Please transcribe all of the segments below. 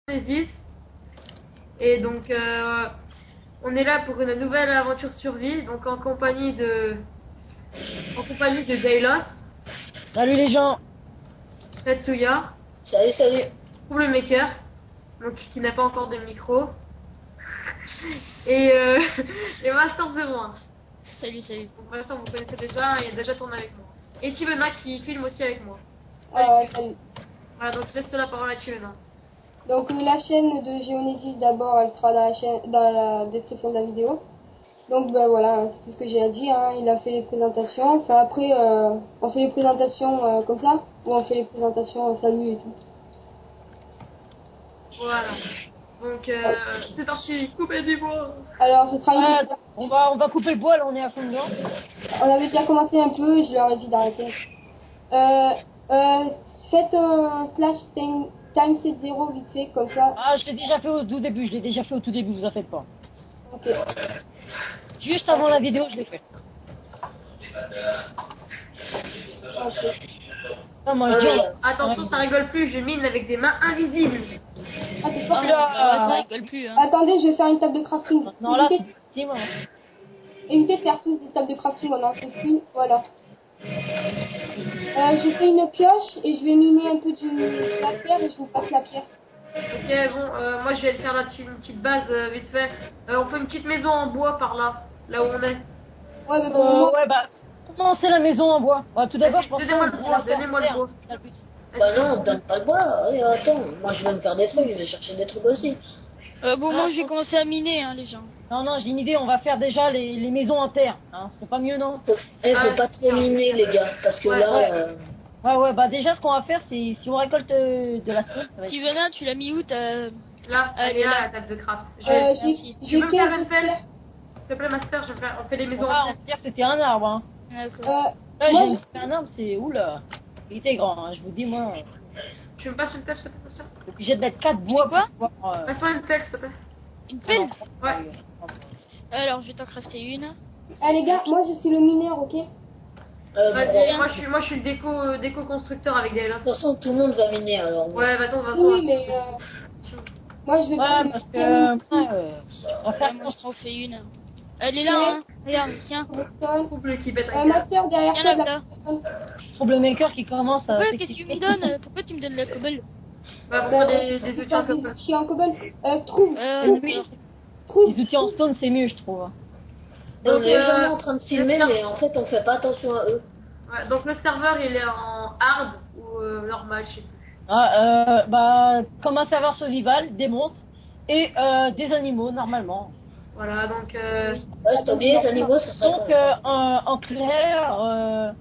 Genesis. Et donc on est là pour une nouvelle aventure survie, donc en compagnie de Dailos, Salut les gens. Tetsuya, Salut. Troublemaker, donc qui n'a pas encore de micro, et et Master 01. Salut. Donc pour l'instant vous connaissez déjà, il a déjà tourné avec moi. Et Tivena qui filme aussi avec moi. Salut. Voilà, donc je laisse la parole à Tivena. Donc la chaîne de Genesis d'abord, elle sera dans la description de la vidéo. Donc ben voilà, c'est tout ce que j'ai à dire. Hein. Il a fait les présentations. Enfin après, on fait les présentations comme ça, ou on fait les présentations salut et tout. Voilà. Donc c'est parti, coupez du bois. Alors ce sera une petite... On va couper le bois, là on est à fond dedans. On avait déjà commencé un peu et je leur ai dit d'arrêter. Faites un slash time set 0 vite fait comme ça. Ah, je l'ai déjà fait au tout début, vous en faites pas. Ok. Juste avant la vidéo, je l'ai fait. Ok. Non, moi, je dis, Attention, ça rigole plus, je mine avec des mains invisibles. Ah, t'es fort. là, Ça rigole plus, hein. Attendez, je vais faire une table de crafting. non, là, Évitez, dis-moi. évitez de faire tous des tables de crafting, on en fait plus. Voilà. J'ai fait une pioche et je vais miner un peu de la pierre et je vous passe la pierre. Ok, bon, moi je vais faire une petite base vite fait. On fait une petite maison en bois par là, là où on est. Ouais, mais pour le moment, Ouais, bah, commencez la maison en bois. Ouais, tout d'abord, je pense Donnez-moi le qu'on bois, va faire donnez-moi le bois. c'est le but. Bah non, donne pas le bois. Allez, attends, moi je vais me faire des trucs, je vais chercher des trucs aussi. Moi je vais commencer à miner, hein, les gens. Non, j'ai une idée, on va faire déjà les maisons en terre. Hein. C'est pas mieux, non? Faut pas trop miner, les gars, parce que Ouais, là... Ouais, bah déjà, ce qu'on va faire, c'est si on récolte de la stone, ça va être... Tivena, tu l'as mis où Là, elle est là, la table de craft. Tu j'ai veux me faire fait une pelle? S'il te plaît, Master, on fait les maisons On en va terre. dire que c'était un arbre, hein. D'accord. Là, Moi, j'ai fait un arbre, c'est... Oula. Il était grand, hein, je vous dis, moi... Tu me passes une pelle, s'il te plaît, Master? Obligé de mettre 4 bois quoi pour pouvoir... Passe-moi une pelle, s'il te plaît. Une pelle? Ouais. Alors je vais t'en crafter une. eh les gars, moi je suis le mineur, ok? Vas-y, moi je suis le déco constructeur avec des de toute façon, tout le monde va miner, alors... Ouais, va-t'en. Oui, mais moi je vais pas... Ouais, parce que... on va faire... Moi je t'en fais une. Elle est là, hein. Regarde, tiens. Couple qui pète un câble. Master derrière Viens toi, là, de là. Troublemaker qui commence à... Pourquoi qu'est-ce que tu me donnes? Pourquoi tu me donnes la cobble? Bah, pourquoi des outils en des comme ça? outils en cobble. Trouve, Les outils en stone, c'est mieux, je trouve. On Donc, est légèrement en train de filmer, mais en fait, on fait pas attention à eux. Ouais, donc le serveur il est en hard ou normal, je sais plus. Bah, comme un serveur survival, des monstres et des animaux, normalement. Voilà, donc Ouais, c'est oublié, les animaux, ça serait Donc, con. en clair,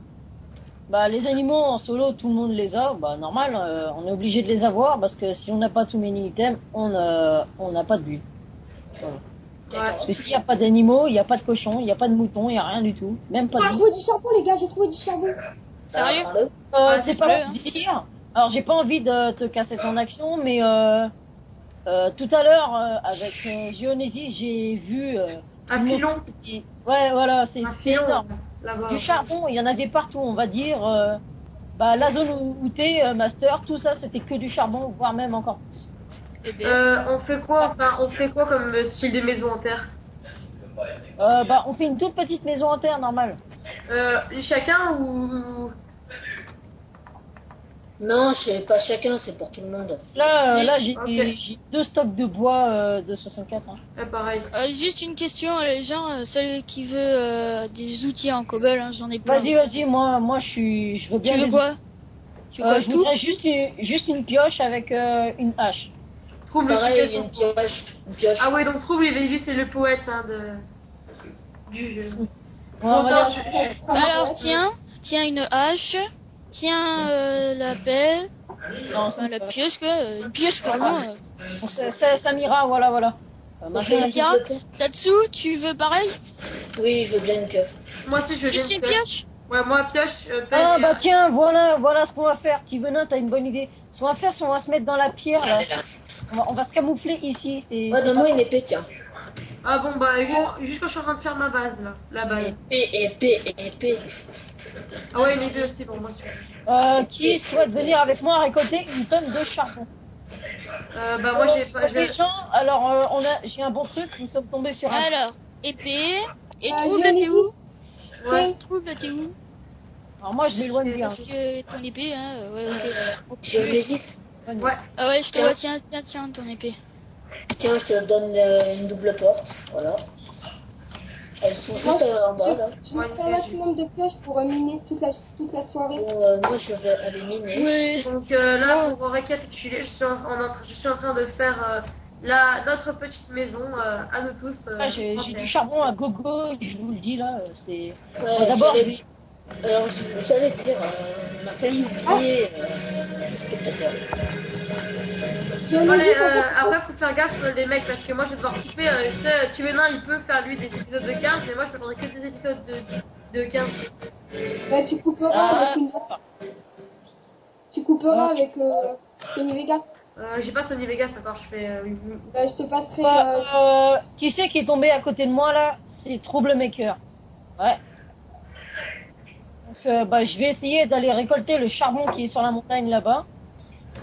bah, les animaux en solo, tout le monde les a. Bah, normal, on est obligé de les avoir parce que si on n'a pas tous les items, on n'a pas de but. Voilà. ouais. Parce que s'il n'y a pas d'animaux, il n'y a pas de cochons, il n'y a pas de moutons, il n'y a rien du tout. Même pas J'ai de vie. trouvé du charbon, les gars, j'ai trouvé du charbon. Sérieux? Parle-le. Ouais, C'est pas bleu, pour dire. Alors, j'ai pas envie de te casser ton action, mais tout à l'heure, avec Genesis, j'ai vu... Un une filon. montre qui- Ouais, voilà, c'est Un filon énorme. là-bas. Du charbon, il y en avait partout, on va dire. Bah, la zone où t'es, Master, tout ça, c'était que du charbon, voire même encore plus. Eh ben, On fait quoi comme style de maison en terre? Bah, on fait une toute petite maison en terre, normale. Chacun ou... Non, c'est pas chacun, c'est pour tout le monde. Là, j'ai Ok. j'ai 2 stocks de bois de 64. Hein. pareil. juste une question, les gens, celui qui veut des outils en cobble, hein, j'en ai plein. Vas-y, moi, je veux bien... Tu veux les- quoi? Tu veux quoi, je tout? voudrais juste une pioche avec une hache. Trouble Pareil, qui une pioche. Ah ouais, donc Trouble, lui c'est le poète hein, du jeu. Ouais, on va Attends, dire- Alors tiens une hache, tiens la pelle, Non, enfin la pioche quoi, une pioche pour moi. Donc, c'est Samira, voilà. Maintenant, Tiens, Tatsu, tu veux pareil? oui, je veux bien une pioche. moi aussi je veux Juste bien une une pioche. pioche? Ouais, moi pioche, pelle, Ah bah tiens, voilà ce qu'on va faire. Tivenin, t'as une bonne idée. Ce qu'on va faire, c'est on va se mettre dans la pierre là. On va se camoufler ici. Ouais, donne-moi une épée, tiens. Ah bon bah juste quand je suis en train de faire ma base là, la base. Épée. Ah ouais, une idée aussi pour moi. Qui souhaite venir avec moi récolter une tonne de charbon? Bah moi j'ai pas... Les gens, alors j'ai un bon truc, nous sommes tombés sur un... Alors, épée. Et Ah, trouble, Géonésis. t'es où? Ouais. Trouble, t'es où? Alors moi je l'éloigne bien. Parce que ton épée, hein, ouais, ok. Géonésis. Ouais. Ah ouais, je te Tiens. vois, tiens, ton épée. Tiens, je te donne une double porte. Voilà. Elles sont Moi, toutes en bas là. je me fais un maximum de pioches pour miner toute la soirée. Bon, moi je vais aller miner. Ouais. Donc là, pour récapituler, je suis en train de faire notre petite maison à nous tous. Ah, j'ai du charbon à gogo, je vous le dis là, c'est... Ouais, D'abord, alors j'allais dire, on a failli oublier les spectateurs. Allez, Géonésis, en fait, après, faut faire gaffe les mecs, parce que moi je vais devoir couper. Tu sais, Tuvenin il peut faire lui des épisodes de 15, mais moi je peux faire que des épisodes de 15. bah, tu couperas Ah, avec Tu couperas avec Sony Vegas. J'ai pas Sony Vegas encore, je fais. Bah, je te passerai. qui c'est qui est tombé à côté de moi là? C'est Troublemaker. Ouais. Donc bah je vais essayer d'aller récolter le charbon qui est sur la montagne là-bas.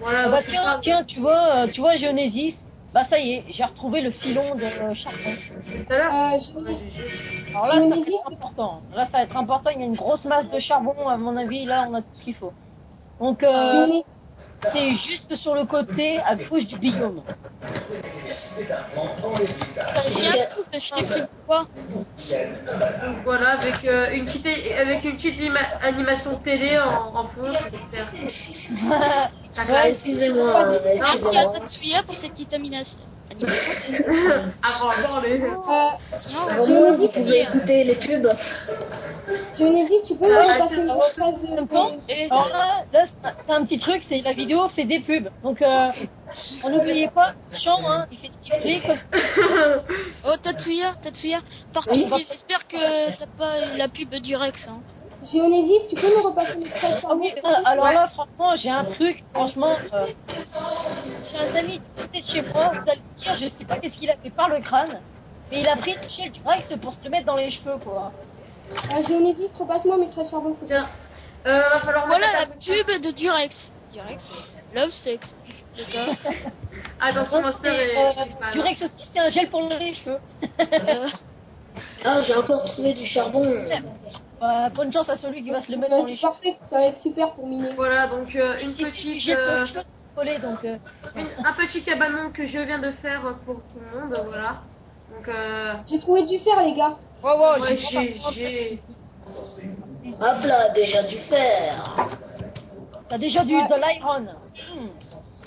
Voilà, Bah donc, c'est ça. tiens, tu vois Geonesis, bah ça y est, j'ai retrouvé le filon de charbon. Tout à l'heure. Alors là, ça va Geonesis, être important. Là, ça va être important. Il y a une grosse masse de charbon, à mon avis. Là, on a tout ce qu'il faut. Donc, Géonésis, c'est juste sur le côté, à gauche du biome. Tiens, je t'ai pris quoi? Donc voilà, avec une petite animation télé en fond, c'est super. Ça Ouais, Excusez-moi, Merci à excusez-moi. Tatsuya pour cette petite animation. Avant les. Sinon, Au moins, vous pouvez écouter les pubs. Geonésis, tu peux me repasser une petite phrase en même temps, Et- alors là, c'est un petit truc, c'est la vidéo fait des pubs. Donc, on n'oubliez pas, Chant, hein, il fait des petits clics. Oh, Tatsuya. Par Oui. contre, j'espère que t'as pas la pub du Rex, hein. Géonésis, tu peux me repasser une phrase Ah charbon oui, alors là, franchement, j'ai un truc, franchement, j'ai un ami qui était de chez moi, vous allez me dire, je sais pas qu'est-ce qu'il a fait par le crâne, mais il a pris le shell du Rex pour se le mettre dans les cheveux, quoi. Geonésis, repasse-moi mes traits charbon. Tiens, va falloir Voilà mettre la pub de Durex. Durex, Love Sex. D'accord. Attention, ma sœur est. Du Rex aussi, c'est un gel pour les cheveux. Ah, j'ai encore trouvé du charbon. Bonne chance à celui qui va se le mettre dans les C'est cheveux. parfait, ça va être super pour miner. Voilà, donc une Du petite. gel pour les cheveux collés, donc... Un petit cabanon que je viens de faire pour tout le monde, voilà. Donc J'ai trouvé du fer, les gars. ouais, j'ai. Hop là, déjà du fer. T'as déjà du de l'iron.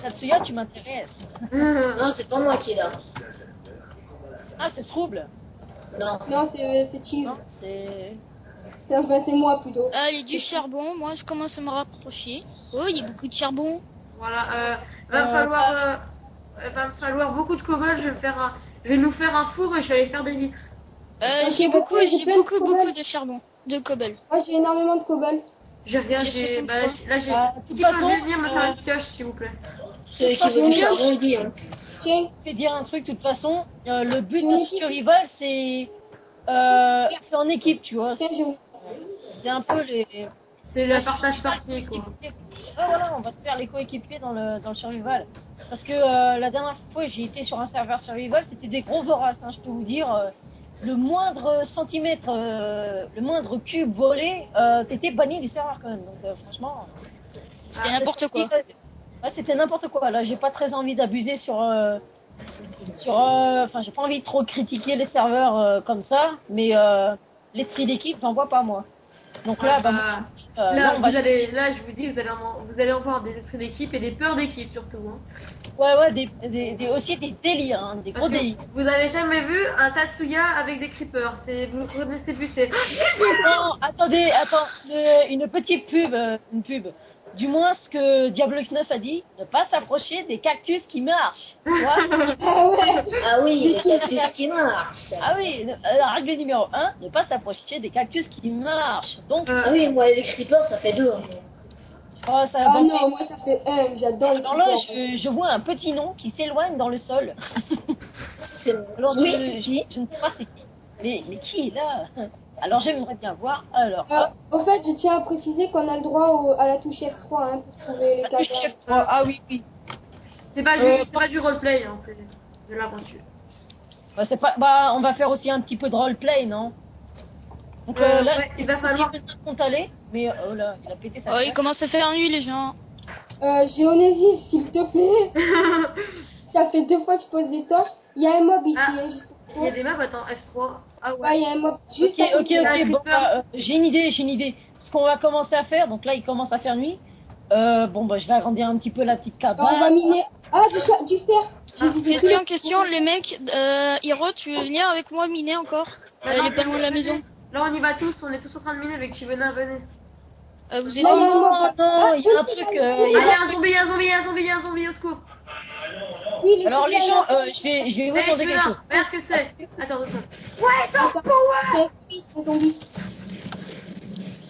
Tatsuya, tu m'intéresses. Non, c'est pas moi qui est là. Ah, c'est trouble. Non. Non, c'est Chiv. Non, c'est... Enfin, c'est moi plutôt. Allez, du charbon. Moi, je commence à me rapprocher. Oh, il y a beaucoup de charbon. Voilà, va me falloir beaucoup de cobalt, je vais nous faire un four et je vais aller faire des vitres. Ok, J'ai bah, beaucoup, j'ai j'ai plein de beaucoup cobalt. de charbon. De cobble. Moi, j'ai énormément de cobalt. J'ai rien, J'ai là 63. j'ai... De toute Qui peut façon, venir me faire une pioche s'il vous plaît? Celui qui veut du charbon, il dit. Hein. Tiens, Je vais dire un truc, de toute façon, le but J'ai de une ce équipe. survival, c'est en équipe, tu vois. tiens, Géonésis. C'est un peu les... C'est le partage parti quoi. Ouais, voilà, on va se faire les coéquipiers dans le survival. Parce que la dernière fois, j'ai été sur un serveur survival, c'était des gros voraces, hein, je peux vous dire. Le moindre centimètre, le moindre cube volé, t'étais banni du serveur quand même. Donc franchement... C'était n'importe quoi. Ouais, c'était n'importe quoi. Là, j'ai pas très envie d'abuser enfin, j'ai pas envie de trop critiquer les serveurs comme ça, mais l'esprit d'équipe, j'en vois pas moi. Donc là, Là, je vous dis, vous allez avoir des esprits d'équipe et des peurs d'équipe surtout. Hein. ouais, aussi des délires, hein, des gros Parce que délires. vous avez jamais vu un Tatsuya avec des creepers. Vous connaissez plus, c'est... Non, attends, une petite pub, une pub. Du moins, ce que Diablo X9 a dit, ne pas s'approcher des cactus qui marchent. Tu vois Ah ouais. Ah oui, les cactus qui marchent. Ah oui, la règle numéro 1, ne pas s'approcher des cactus qui marchent. Donc, Ah oui, moi, les creepers, ça fait 2. oh, ça Ah va. non, moi ça fait 1, j'adore les Alors là, creepers. je vois un petit nom qui s'éloigne dans le sol. Alors, Oui, je ne sais pas c'est qui. Mais qui est là? Alors, j'aimerais bien voir. Alors, hop, Au fait, je tiens à préciser qu'on a le droit à la touche F3 hein, pour trouver les la touche cadavres. F3. Ah oui, oui. C'est pas du roleplay, hein, c'est de l'aventure. C'est pas, bah, on va faire aussi un petit peu de roleplay, non? Donc là, ouais, il va falloir. compte aller, mais oh là, il a pété sa Oh, il tête. commence à faire nuit, les gens. Géonésis, s'il te plaît. Ça fait 2 fois que je pose des torches. Il y a un mob ici, Ah. hein, juste Il y a des maps, attends, F3. Ah Ouais, ouais. il y a un mob juste Ok, à côté. bon, bah, j'ai une idée. Ce qu'on va commencer à faire, donc là, il commence à faire nuit. Bon, bah, je vais agrandir un petit peu la petite cabane. On va miner. Ah, du fer. J'ai visé tous les- Question, les mecs, Hiro, tu veux venir avec moi miner encore? Elle est pas loin de la maison. Là, on y va tous, on est tous en train de miner avec Chivena, venez. Vous êtes Là, Oh il y a un mob. non, il y a un truc. Ah, il y a un zombie, au secours. Oui, les Alors les super gens, là. je vais vous Hey, demander quelque Chivena, chose. regarde ce que c'est. Attends, 2 secondes. Oui, c'est un zombie.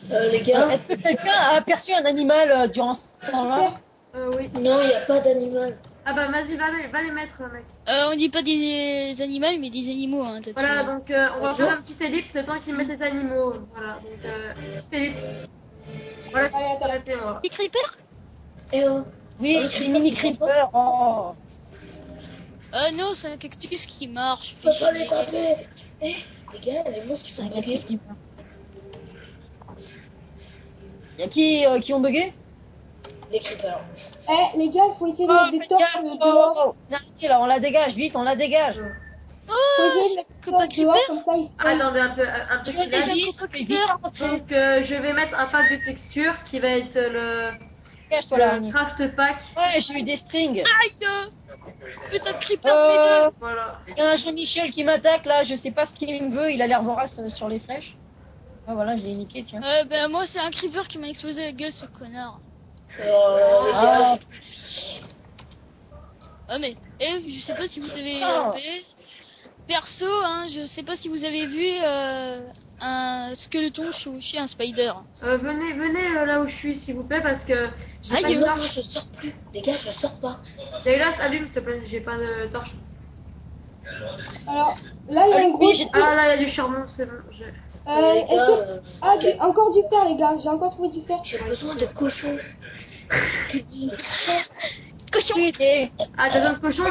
Les gars, Est-ce que quelqu'un a aperçu un animal durant ce temps-là? Oui. non, il n'y a pas d'animal. Ah bah, vas-y, va les mettre, mec. on dit pas des animaux, mais des animaux, hein. t'as Voilà, tout. donc on va faire un petit ellipse le temps qu'ils mettent les animaux. Voilà, donc ellipse. Voilà, Allez, attends. arrêtez-moi. Petit creeper? Eh oh, Oui, les mini creepers. Oh. Non, c'est un cactus qui marche. faut pas les taper. Eh, les gars, il y a des monstres qui sont buggés. Y'a qui ont bugué? Les creepers. Eh, les gars, il faut essayer de mettre des torches dehors. Là, on la dégage, vite, on la dégage. Faut Oh, essayer de mettre des que pas torches dehors, creeper? comme ça, ils se Attendez un peu Des là. creepers. Donc je vais mettre un pack de textures qui va être Cache-toi là, le Annie. craft pack. Ouais, j'ai eu des strings. Aïe! Putain de creeper, Voilà. Il y a un Jean-Michel qui m'attaque là, je sais pas ce qu'il me veut, il a l'air vorace sur les flèches. Ah voilà, je l'ai niqué, tiens. Ben moi c'est un creeper qui m'a explosé la gueule, ce connard. Les gars, Ah, Ah mais, je sais pas si vous avez Ah. perso, hein, je sais pas si vous avez vu un skeleton chez un spider. Venez là où je suis s'il vous plaît parce que j'ai pas Aïe, de non, torche. je sors plus. Les gars, je sors pas. Daylas, allume s'il te plaît, j'ai pas de torche. Alors, là, il y a un gros... oui, j'ai- Ah là il y a du charbon, c'est bon. Les est-ce gars, que... Ah, encore du fer, les gars. J'ai encore trouvé du fer. j'ai besoin de cochons. Que dis Cochon! Ah t'as besoin de cochon,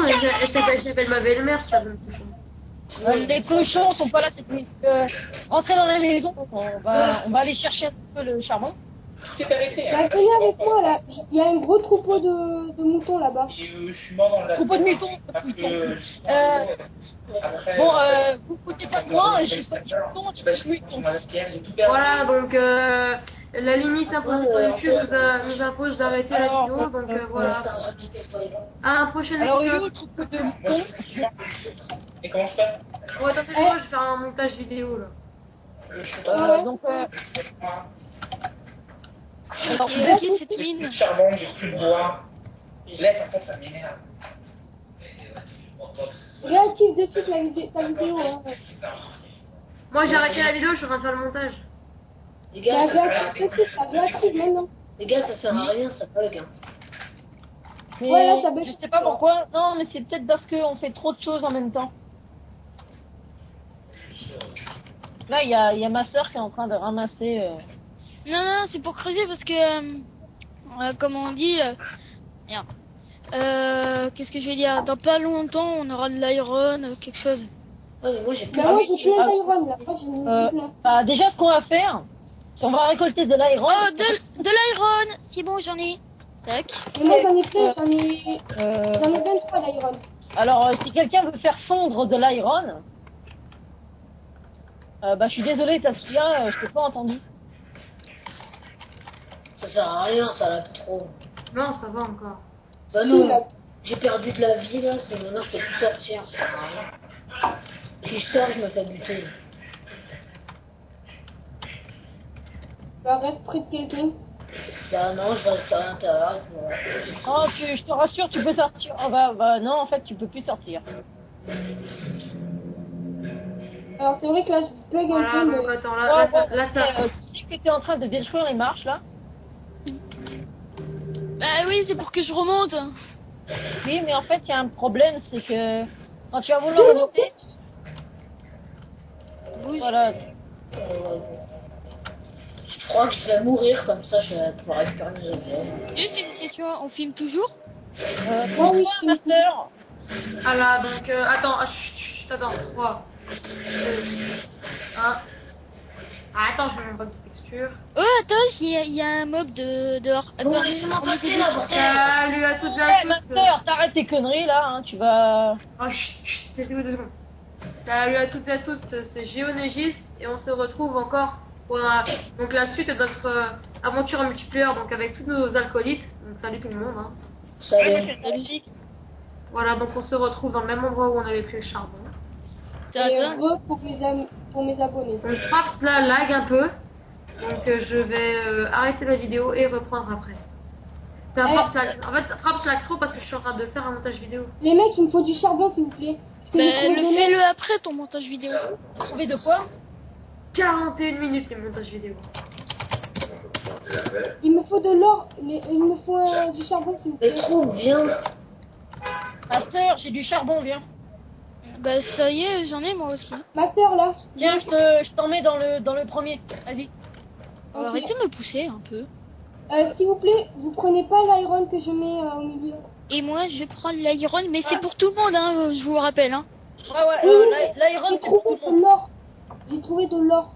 j'appelle ma belle-mère si tu as besoin de cochon. Les cochons sont pas là cette nuit. Rentrez dans la maison, on va aller chercher un peu le charbon. Bah, venez avec moi, là. Il y a un gros troupeau de moutons là-bas. Je suis mort dans la Troupeau de moutons. Bon, vous foutez pas de moi, j'ai pas de moutons, j'ai pas de moutons. Voilà donc la limite imposée par YouTube nous impose d'arrêter la vidéo donc voilà. À un prochain Alors, il est où épisode. le troupeau de moutons? Et comment je fais? Ouais, attends, moi je vais faire un montage vidéo là. Donc, Alors, il a qui cette Plus mine? de charbon, j'ai plus de bois. Je laisse, en fait, ça m'énerve. Réactive de suite ta vidéo, hein. Moi j'ai arrêté la vidéo, je suis en train de faire le montage. Les Bah, gars, réactive de suite, ça réactive maintenant. les gars, ça sert à rien, ça bug. Hein. mais Ouais, là, ça baisse. je sais pas pourquoi. Non, mais c'est peut-être parce qu'on fait trop de choses en même temps. Là, il y a ma soeur qui est en train de ramasser. Non, c'est pour creuser parce que, comme on dit, merde. Qu'est-ce que je vais dire? Dans pas longtemps, on aura de l'iron, quelque chose. Ouais, mais moi j'ai plus. Bah, moi, j'ai plein d'iron, là. Moi, j'en ai plein. Bah, déjà, ce qu'on va faire, c'est on va récolter de l'iron. Oh, de l'iron! C'est bon, j'en ai. Tac. Mais moi, j'en ai plein, j'en ai 23 d'iron. Alors, si quelqu'un veut faire fondre de l'iron, bah, je suis désolé, Tassia, je t'ai pas entendu. Ça sert à rien, ça là trop. Non, ça va encore. Bah Si, non, là. j'ai perdu de la vie là, c'est maintenant je peux plus sortir, ça sert à rien. Si je sors, je me fais buter. Bah, reste près de quelqu'un. Bah non, je reste à l'intérieur. Oh, je te rassure, tu peux sortir. Oh, bah, non, en fait, tu peux plus sortir. Alors, c'est vrai que là, je plug un Voilà, peu, donc mais... attends, Ouais, bon, là ça. tu sais que t'es en train de détruire les marches, là. Bah oui, c'est pour que je remonte. Oui, mais en fait, il y a un problème, c'est que quand tu vas vouloir remonter, Bouge. voilà. Je crois que je vais mourir comme ça, je vais pouvoir récupérer mes objets. Juste une question, on filme toujours? Ah oui, bonsoir, Master. Ah là, donc, attends, attends, 3, 2, 1. Ah, attends, je vais même pas de texture. Oh, attends, il y a un mob dehors. Attends, Bon, laissez-moi passer là, bordel. Salut à toutes et à Hey, tous. Master, t'arrêtes tes conneries là, hein, tu vas... Oh, chut, taisez-vous 2 secondes. Salut à toutes et à tous, c'est Géonégis et on se retrouve encore pour donc la suite de notre aventure en multiplayer, donc avec tous nos acolytes. Donc salut tout le monde. Hein. Salut. Voilà, donc on se retrouve dans le même endroit où on avait pris le charbon. Et Attends. pour mes abonnés. Donc Fraps là lag un peu, donc je vais arrêter la vidéo et reprendre après. Fraps lag. En fait, Fraps lag trop parce que je suis en train de faire un montage vidéo. Les mecs, il me faut du charbon, s'il vous plaît. Parce que j'ai trouvé des mecs. Fais-le après ton montage vidéo. Trouver de quoi? 41 minutes les montages vidéo. Il me faut de l'or. Il me faut du charbon, s'il vous Mais plaît. trouve bien. Master, j'ai du charbon, viens. Bah ça y est, j'en ai moi aussi. Ma sœur, là. Tiens, je t'en mets dans le premier. Vas-y. Ok. Arrêtez de me pousser un peu. S'il vous plaît, vous prenez pas l'iron que je mets au milieu. Et moi je prends l'iron, mais c'est pour tout le monde, hein, je vous rappelle. Hein. Ouais, ouais, Oui, l'iron, j'ai c'est pour trouvé tout le de monde. l'or. J'ai trouvé de l'or.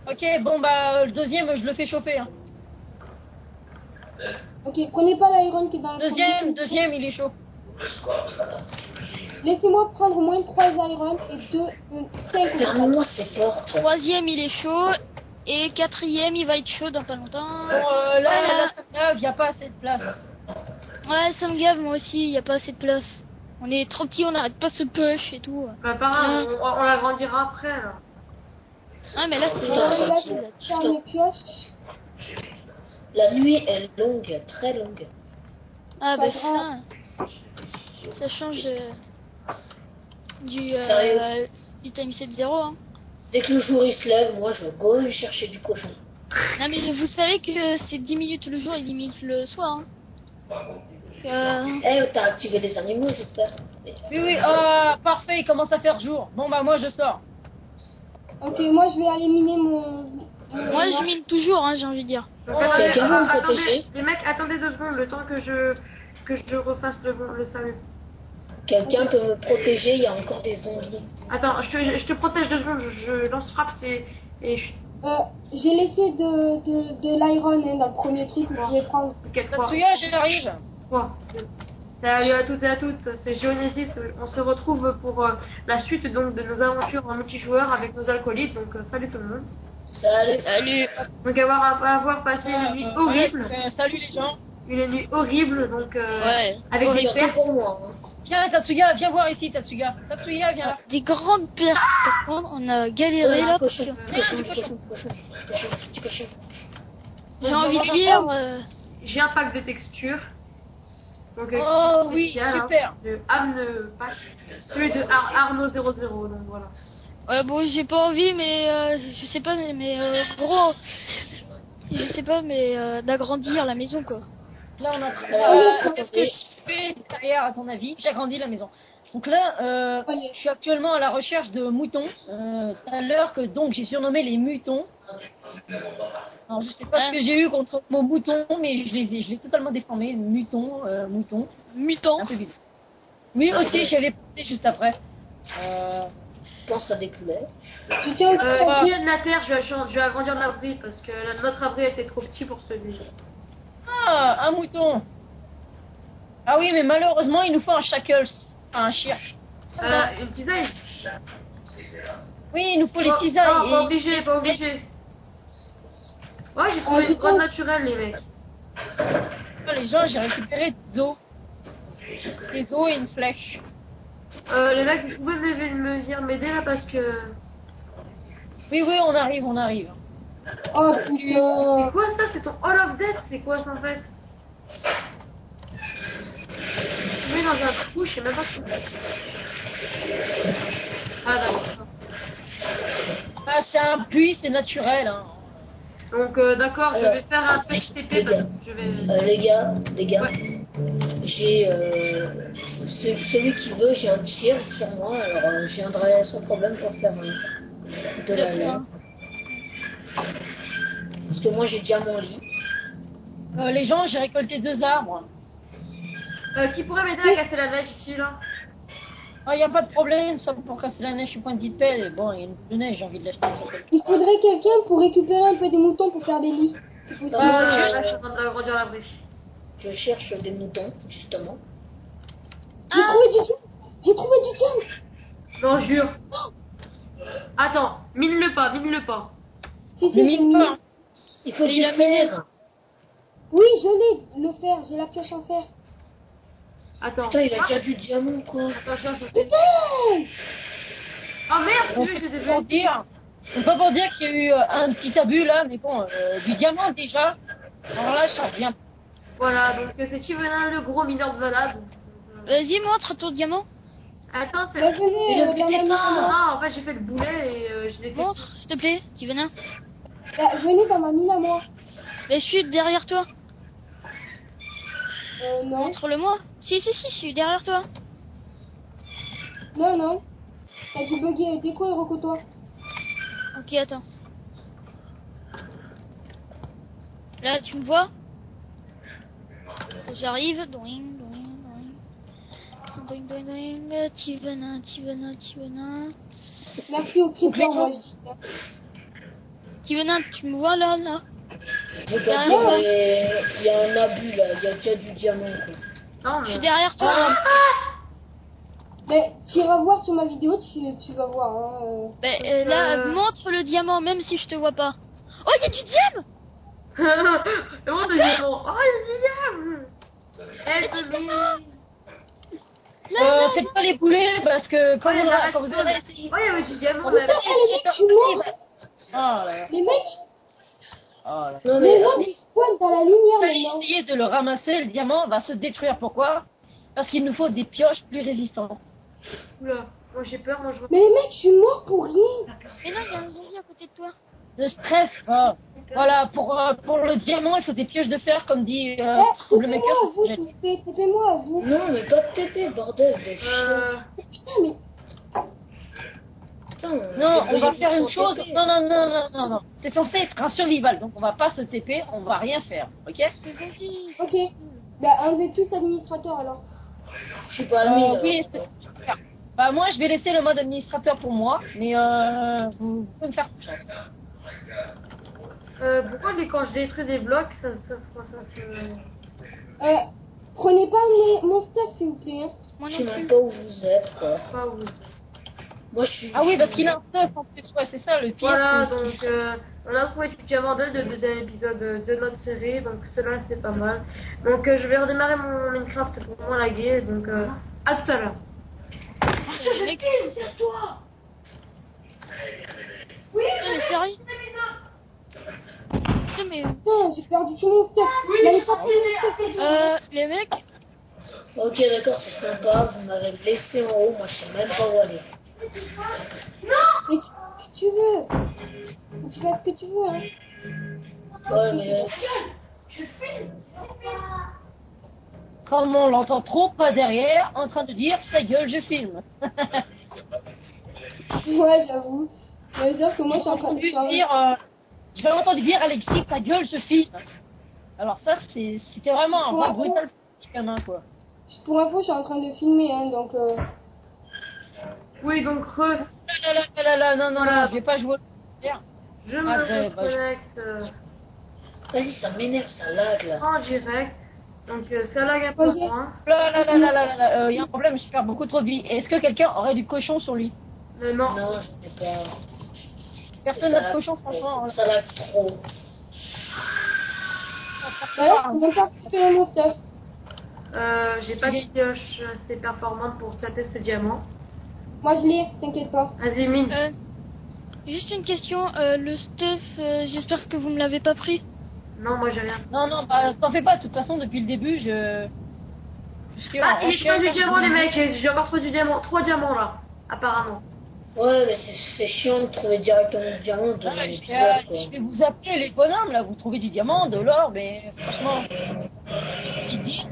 Ok, bon bah, le deuxième, je le fais chauffer. Hein. Ok, prenez pas l'iron qui est dans le premier. Deuxième, il est chaud. Laissez-moi prendre au moins 3 iron et 5 Ferme-moi ces portes. Troisième il est chaud, et quatrième il va être chaud dans pas longtemps. Bon, là, il n'y a pas assez de place. Ouais, ça me gave moi aussi, y a pas assez de place. On est trop petits, on n'arrête pas de se push et tout. Bah pareil, on l'agrandira après alors. Ah mais là c'est... Là, tranquille, là. je ferme mes pioches. La nuit est longue, très longue. Ah Pas bah grave. ça change Sérieux du time set 0 hein. Dès que le jour il se lève, moi je go chercher du cochon. Non mais vous savez que c'est 10 minutes le jour et 10 minutes le soir hein. Eh, t'as activé les animaux, j'espère. Oui, parfait, il commence à faire jour. Bon bah, moi, je sors. Ok, moi je vais aller miner mon Moi je mine toujours hein, j'ai envie de dire. Donc, Ouais, attendez, quelqu'un va me attendez, protéger. les mecs, attendez 2 secondes, le temps que je refasse le salut. Quelqu'un peut me protéger, il y a encore des zombies. Attends, je te protège 2 secondes, je lance Fraps et j'ai laissé de l'iron hein, dans le premier truc, mais je vais prendre. ok, 3, Tatsuya, j'arrive. 3, 2. Salut à toutes et à toutes, c'est Géonésis, on se retrouve pour la suite donc de nos aventures en multijoueur avec nos acolytes, donc salut tout le monde. Salut. Donc avoir passé une nuit horrible, Salut les gens. une nuit horrible, donc Ouais. avec des Surtout pertes. pour moi. Hein. Tiens, Tatsuya, viens voir ici, Tatsuya. Tatsuya, viens là. Des grandes pertes par contre, on a galéré là parce que... Cochon. J'ai envie de dire... J'ai un pack de textures. Donc, Oh oui, spécial, super. Hein, de Amne Pack, celui de Arnaud 00, donc voilà. Ouais bon j'ai pas envie mais je sais pas mais gros... Je sais pas mais d'agrandir la maison quoi. Là, on a... Attendez. Qu'est-ce que je fais derrière, à ton avis? J'agrandis la maison. Donc là, je suis actuellement à la recherche de moutons. C'est à l'heure que donc j'ai surnommé les mutons. Alors je sais pas ce que j'ai eu contre mon mouton, mais je l'ai totalement déformé. Mouton. Mutant. Un peu vite. Oui, aussi, j'avais pensé juste après. Pense à des poulets. Je tiens aussi à Qui dire. est de la terre, je vais agrandir l'abri parce que notre abri était trop petit pour celui. Ah, un mouton. Ah oui, mais malheureusement, il nous faut un shackles. Enfin, un chien. Une tisaille. Oui, il nous faut les Non, tisailles. non, pas et- obligé, pas obligé. Ouais, j'ai trouvé une grotte naturelle, les mecs. Les gens, j'ai récupéré des os. Des os et une flèche. Les mecs, vous pouvez venir m'aider là parce que... Oui, on arrive. Oh C'est putain. quoi ça? C'est ton Hall of Death? C'est quoi ça en fait? Tu mets dans un trou, je sais même pas ce que c'est. Ah d'accord. Ah, c'est un puits, c'est naturel. Hein. Donc d'accord, je vais faire un petit TP parce que je vais... Les gars, Ouais. j'ai celui qui veut, j'ai un tir sur moi, alors je viendrai sans problème pour faire de la laine. Parce que moi j'ai déjà mon lit. Les gens, j'ai récolté 2 arbres. Qui pourrait m'aider à casser la neige ici, là? Ah, y a pas de problème, ça pour casser la neige, je suis point de vite fait. Et bon, il y a une boule de neige, j'ai envie de l'acheter sur quelqu'un. Il faudrait quelqu'un pour récupérer un peu des moutons pour faire des lits. C'est possible. Là, je suis en train d'agrandir la briche. Je cherche des moutons, justement. J'ai trouvé du diamant. J'ai trouvé du diamant. Non, jure. Attends, mine-le pas, mine-le pas. Si, je l'ai Mine miné. pas. Il faut Et du il a miné. fer. Oui, je l'ai, le fer. J'ai la pioche en fer. Attends. Putain, il a déjà du diamant, quoi. Attention, je... Putain! Oh merde, On je t'ai peut vu. pas dire, on peut pas dire qu'il y a eu un petit abus là, mais bon, du diamant déjà. Alors là, ça revient. Voilà, donc c'est Chivenin, le gros mineur de malade. Vas-y, montre ton diamant. Attends, c'est... Bah, venez, dans ma mine à moi. Ah, en fait, j'ai fait le boulet et je l'ai fait... Montre, s'il te plaît, Tivenin. Bah, venez dans ma mine à moi. Mais je suis derrière toi. Non. Montre-le-moi. Si, je suis derrière toi. Non, non. T'as dû bugger. T'es quoi, Hiroko, toi? Ok, attends. Là, tu me vois? J'arrive. Doing, doing, doing. Doing, doing, doing. Tivenin. Merci au creeper, moi, je dis. Tivenin, tu me vois là? Regarde, il y a un abus, là. Il y a déjà du diamant, quoi. Non, Je mais... suis derrière toi. Mais tu iras voir sur ma vidéo, tu vas voir. Hein, Là, montre le diamant, même si je te vois pas. Oh, il y a du diamant! Et moi, t'as dit bon. Oh, il diable. Elle se met... Faites pas les boulets parce que quand, Ouais, il y a quand vous aurez essayé. Ouais, il y avait du diamant, Putain, même. les mecs, tu mens. Oh là Les mecs, là. Non, les mais mobs, ils spawnent dans la lumière J'ai maintenant. essayé de le ramasser, le diamant va se détruire. Pourquoi? Parce qu'il nous faut des pioches plus résistantes. Oula, moi j'ai peur, moi je... Mais les mecs, je suis mort pour rien. Mais non, il y a un zombie à côté de toi. Ne stresse pas. Voilà, pour le diamant, il faut des pioches de fer, comme dit Eh, le maker. TP-moi à vous, s'il vous plaît. TP-moi à vous. non, mais pas de TP, bordel de chien. Putain, mais... Putain, Non, on va devriez faire une vous chose. TP. Non. C'est censé être un survival, donc on va pas se TP, on va rien faire, ok? C'est gentil. Ok. Bah, enlevez tous administrateurs, alors. Je suis pas admis, là. Oui, c'est super. Bah moi, je vais laisser le mode administrateur pour moi, mais vous pouvez me faire confiance. Pourquoi quand je détruis des blocs, ça Prenez pas mon stuff, s'il vous plaît. Hein. Moi Je sais non même plus. pas où vous êtes, quoi. pas où. Moi, je suis... Ah oui, parce qu'il a un stuff en plus, ouais, c'est ça le pire. Voilà, c'est- donc on a trouvé du diamant dès le deuxième épisode de notre série, donc cela c'est pas mal. Donc je vais redémarrer mon Minecraft pour moins laguer, donc à tout à l'heure. Mec. Putain, mais sérieux? Putain, mais... Putain, j'ai perdu tout mon stuff. N'allez pas prendre mon stuff, c'est bon. Les mecs, Ok, d'accord, c'est sympa. Vous m'avez laissé en haut. Moi, je sais même pas où aller. Mais qu'est-ce que tu veux? Tu fais ce que tu veux, hein. Ouais, mais... Comme on l'entend trop pas derrière, en train de dire sa gueule, je filme. Ouais, j'avoue. Ça veut dire que moi, je suis en train de faire... J'ai entendu dire Alexis, ta gueule, je filme. Alors ça, c'était vraiment un vrai brutal petit gamin, quoi. Pour info, je suis en train de filmer, hein, donc... Oui, donc Non, je vais pas jouer. je Ah, me bah, connecte Vas-y, ça m'énerve, ça lag, là. en direct. Donc ça lag un peu Ok. moins. Il y a un problème, je perds beaucoup trop de vie. Est-ce que quelqu'un aurait du cochon sur lui? Non. Non, je sais pas. Personne n'a de cochon, franchement. Ça lag trop. Bah là, je peux même pas récupérer mon stuff. J'ai pas de pioche assez performante pour taper ce diamant. Moi, je l'ai, t'inquiète pas. Vas-y, mine. juste une question. Le stuff, j'espère que vous me l'avez pas pris. Non, moi j'ai rien. Non, bah, t'en fais pas, de toute façon, depuis le début, je suis Ah, en il est pas du recherche. diamant, les mecs. J'ai encore fait du diamant. 3 diamants là, apparemment. Ouais, mais c'est chiant de trouver directement du diamant dans un épisode, quoi. Je vais vous appeler les bonhommes, là, vous trouvez du diamant, de l'or, mais franchement, tu dis,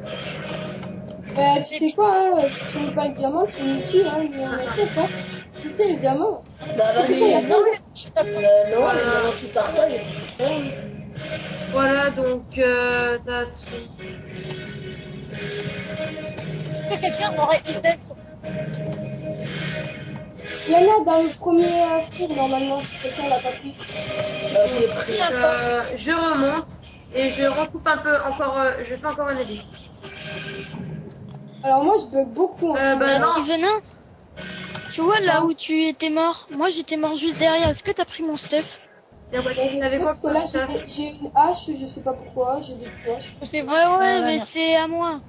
Tu sais quoi, hein, si tu veux pas le diamant, tu me tues, hein, mais on accepte, hein. Tu sais, le diamant. Bah, vas-y, non, je tape. non, les diamants, tu partages. Voilà, donc que quelqu'un aurait une tête sur... Il y en a dans le premier tour normalement, si quelqu'un l'a pas pris. Je l'ai pris. Je remonte et je recoupe un peu encore. Je fais encore un edit. Alors moi je bug beaucoup. En Bah non. Petit venin, tu vois là où tu étais mort, moi j'étais mort juste derrière. Est-ce que t'as pris mon stuff? T'avais quoi Parce que là j'ai une hache, je sais pas pourquoi, j'ai des pioches. Ouais, mais c'est à moi.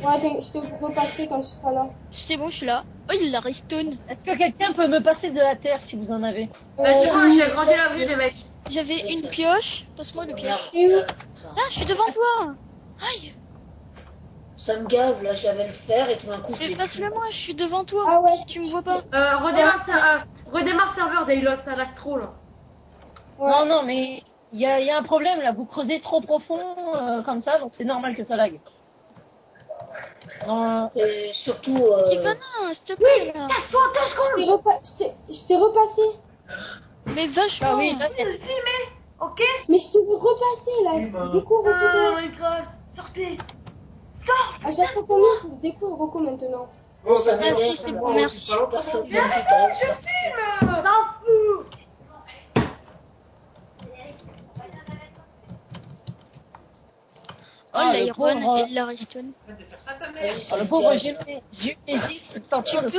Ouais, je te repasserai quand tu seras là. C'est bon, je suis là. Oh, il la restone. Est-ce que quelqu'un peut me passer de la terre si vous en avez? C'est bon, j'ai agrandi la vue, les mecs. J'avais une pioche. Passe-moi le pioche. Et où? Ah, je suis devant toi. Aïe. Ça me gave, là, j'avais le fer et tout d'un coup, je Mais l'ai passe-le moi, je suis devant toi. Ah ouais. Si tu me vois pas. Redémarre serveur Daylos, ça lag trop là. Ouais. Non, mais il y a un problème là, vous creusez trop profond comme ça, donc c'est normal que ça lag. Non, Et surtout, Petit venin, s'il te plaît. Là. Je t'ai repassé. Mais vachement. ah oui, là, Ok. Mais je te veux repasser là. Découvre Rocco. Minecraft, sortez. À chaque fois qu'on meurt, découvre Rocco maintenant. ça Merci, m'énerve, c'est ça bon, me- merci. Personne ne Bien me sûr, dit je filme. S'en fout. Oh, Ah, le l'iron pauvre- et de la restone. le pauvre Génésis est en train de Tu